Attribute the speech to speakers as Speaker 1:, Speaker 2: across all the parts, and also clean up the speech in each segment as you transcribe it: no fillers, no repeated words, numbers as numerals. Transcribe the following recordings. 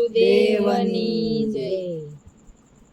Speaker 1: ગુરુદેવની જય।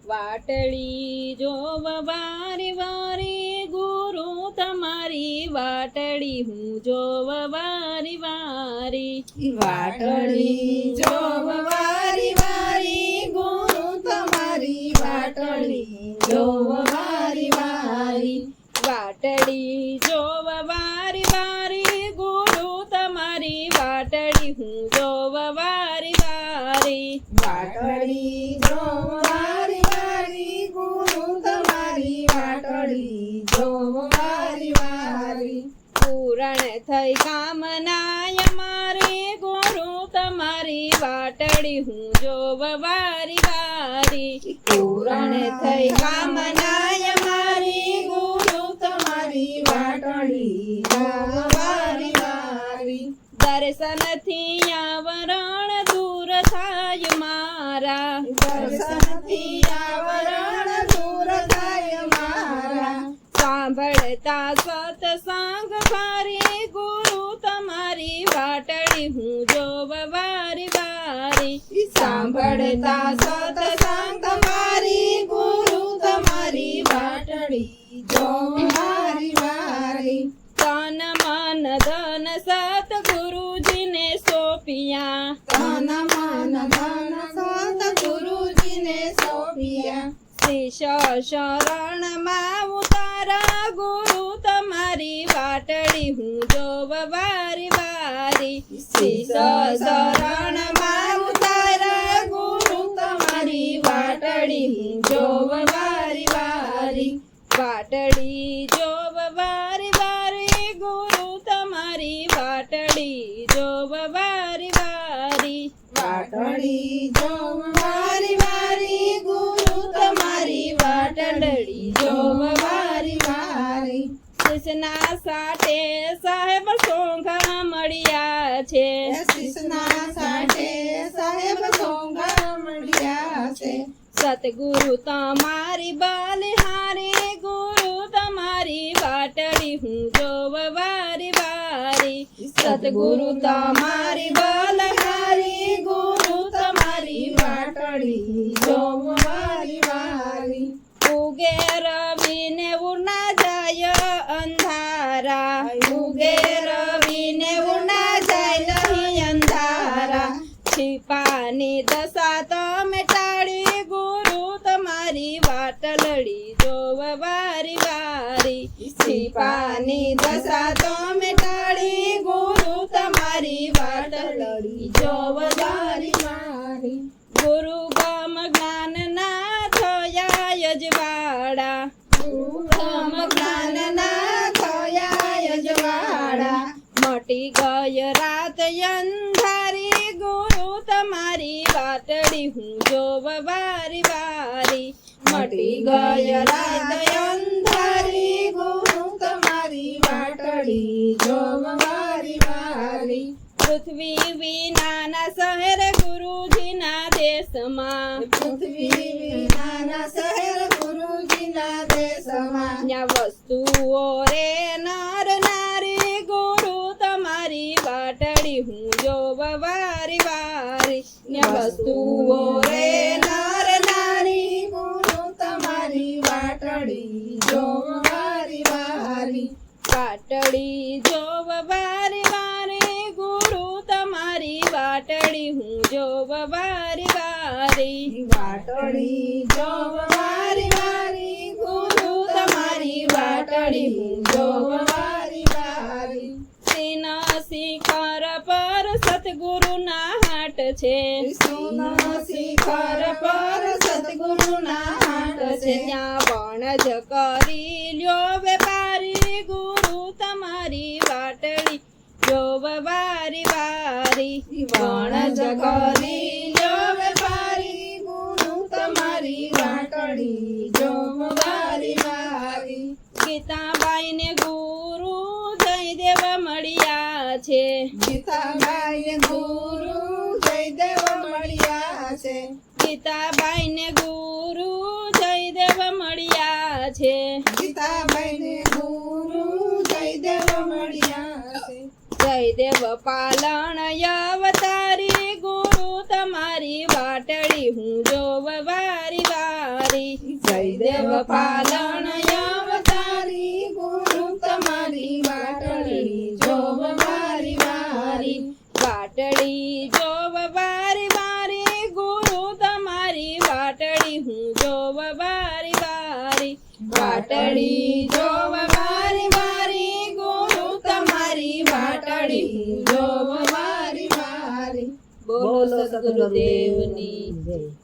Speaker 1: વાટડી જોવ વારી વારી ગુરુ તમારી વાટડી હું જોવ વારી વારી।
Speaker 2: વાટડી જોવ વારી વારી ગુરુ તમારી વાટડી જોવ વારી વારી।
Speaker 1: વાટડી જોવ વારી વારી ગુરુ તમારી વાટડી હું જોવ વારી વારી।
Speaker 2: વાટડી જોવ વારી વારી ગુરુ તમારી વાટડી જોવ વારી વારી।
Speaker 1: પૂરણ થઈ કામનાય મારી ગુરુ તમારી વાટડી હું જોવ વારી વારી।
Speaker 2: પૂરણ થઈ કામનાય મારી ગુરુ તમારી વાટડી જોવ વારી વારી।
Speaker 1: દર્શનથી આવરણ દૂર થાય મારા।
Speaker 2: દર્શનથી આવરણ દૂર થાય મારા।
Speaker 1: સાંભળતા સત્સંગ ભારી ગુરુ તમારી વાટડી હું જોવ વારી વારી।
Speaker 2: સાંભળતા સત્સંગ મારી ગુરુ તમારી વાટડી જોવ વારી વારી।
Speaker 1: તન મન ધન સતગુરુજીને સોંપિયા।
Speaker 2: તન મન ધન સતગુરુજીને સોંપ્યા।
Speaker 1: શિષ્ય શરણમાં ઉતારા ગુરુ તમારી વાટડી હું જોવ વારી વારી।
Speaker 2: શિષ્ય શરણમાં ઉતારા ગુરુ તમારી વાટડી હું જોવ વારી વારી।
Speaker 1: વાટડી જોવ વારી વારી ગુરુ તમારી વાટડી જોવ વારી વારી।
Speaker 2: વાટડી જોવ વારી વારી ગુરુ તમારી વાટડી જોવ વારી વારી।
Speaker 1: શિષ્યના સાટે સાહેબ સોંઘા મળ્યા છે।
Speaker 2: શિષ્યના સાટે સાહેબ સોંઘા મળ્યા છે।
Speaker 1: સતગુરુ તમારી બલિહારી ગુરુ તમારી વાટડી હું જોવ વારી વારી।
Speaker 2: સતગુરુ તમારી બલહારી ગુરુ તમારી વાટડી જોવ વારી વારી।
Speaker 1: ઉગે રવિને ઉના જાય અંધારા।
Speaker 2: ઉગે રવિને ઉના જાય નહીં અંધારા।
Speaker 1: છીપાની દશા તમે ટાળી ગુરુ તમારી વાટડી જોવ વારી વારી।
Speaker 2: છીપાની દશા તમે ટાળી ગુરુ તમારી વાટડી જોવ વારી વારી।
Speaker 1: ગુરુ ગમ જ્ઞાન ના થયા યજવાડા।
Speaker 2: ગુરુગમ જ્ઞાનના થયા યજવાડા।
Speaker 1: મટી ગય રાત અંધારી ગુરુ તમારી વાટડી હું જોવ વારી વારી।
Speaker 2: મટી ગય રાત અંધારી ગુરુ તમારી વાટડી જોવ વારી વારી।
Speaker 1: પૃથ્વી વિનાના શહેર ગુરુજીના દેશમાં।
Speaker 2: પૃથ્વી વિનાના શહેર ગુરુજીના દેશમાં।
Speaker 1: ત્યાં વસ્તુઓ રે નર નારી ગુરુ તમારી વાટડી હું જોવ વારી વારી। ત્યાં
Speaker 2: વસ્તુઓ રે નર નારી ગુરુ તમારી વાટડી જોવ વારી વારી।
Speaker 1: વાટડી જોવ વારી વારી ગુરુ તમારી વાટડી હું જોવ વારી વારી।
Speaker 2: વાટડી જોવ વારી વારી ગુરુ તમારી વાટડી હું જોવ વારી વારી।
Speaker 1: સીન શિખર પર સતગુરુના હાટ છે।
Speaker 2: સોના શિખર પર સદગુરુના હાટ છે।
Speaker 1: ત્યાં વણજ કરી લ્યો વેપારી ગુરુ તમારી વાટડી જોવ વારી વારી।
Speaker 2: વણજ કરી લ્યો વેપારી ગુરુ તમારી વાટડી જોવ વારી વારી।
Speaker 1: ગીતાબાઈને ગુરુ જયદેવ મળ્યા છે।
Speaker 2: ગીતાબાઈ ગુરુ જયદેવ મળ્યા છે।
Speaker 1: ગીતાબાઈને ગુરુ જયદેવ મળ્યા છે।
Speaker 2: ગીતાબાઈને ગુરુ જયદેવ મળ્યા છે।
Speaker 1: જયદેવ પાલણ અવતારી ગુરુ તમારી વાટડી હું જોવ વારી વારી
Speaker 2: જયદેવ પાલન અવતારી ગુરુ તમારી વાટડી જોવ વારી વારી
Speaker 1: વાટડી જોવ વારી વારી ગુરુ તમારી વાટડી હું જોવ વારી વારી
Speaker 2: વાટડી જોવ વારી વારી ગુરુ તમારી વાટડી જોવ વારી વારી
Speaker 1: બોલો સદગુરુદેવની જય.